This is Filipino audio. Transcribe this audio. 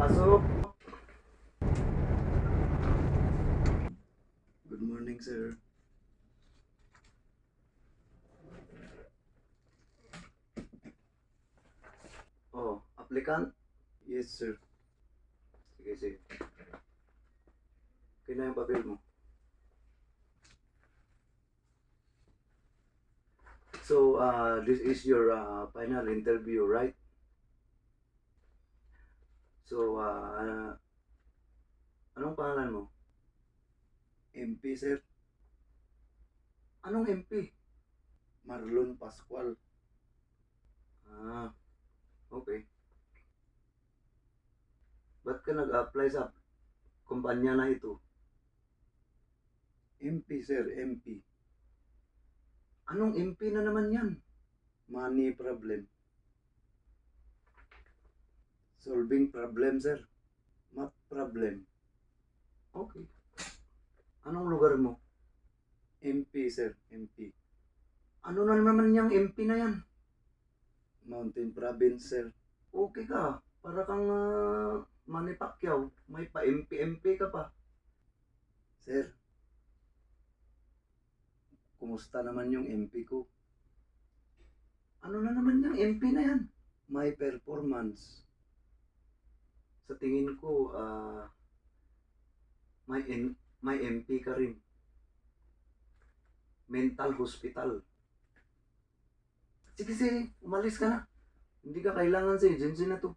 Pasok. Good morning, sir. Oh, applicant. Yes, sir. Sige, sige. Kina yung papel mo. So, this is your final interview, right? So, anong pangalan mo? MP, sir. Anong MP? Marlon Pascual. Ah, okay. Ba't ka nag-apply sa kumpanya na ito? MP, sir. MP. Anong MP na naman yan? Money problem. Solving problem, sir. Math problem. Okay. Anong lugar mo? MP, sir. MP. Ano na naman yung MP na yan? Mountain Province, sir. Okay ka. Para kang Manny Pacquiao. May pa-MP-MP ka pa. Sir, kumusta naman yung MP ko? Ano na naman yung MP na yan? My performance. Sa tingin ko, may MP ka rin. Mental hospital. Sige, sige. Umalis ka na. Hindi ka kailangan sa agency na to.